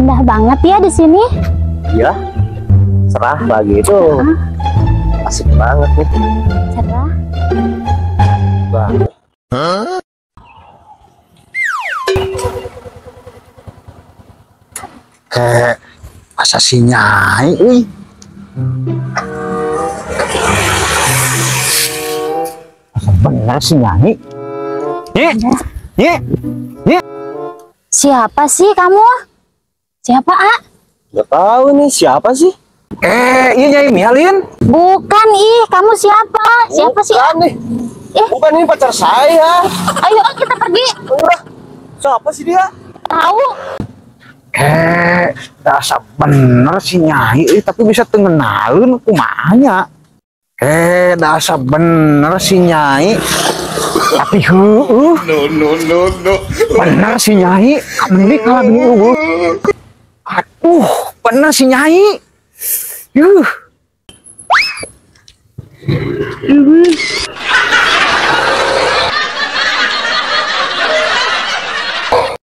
Indah banget ya di sini. Iya, cerah pagi itu. Asik banget nih. Cerah. Banget. Masa si Nyai, bener si Nyai. Siapa sih kamu? Siapa, A? Gak tahu nih siapa sih? Iya Nyai Mialin. Bukan, ih, kamu siapa? Siapa sih, A? Bukan nih. Eh. Bukan, ini pacar saya. Ayo, A, kita pergi. Udah. Siapa sih dia? Tahu. Dasar bener si Nyai, tapi bisa tengenalun kumanya. Dasar bener si Nyai, tapi no. Bener si Nyai, kamu ini kalah dulu. Aduh, bener si Nyai.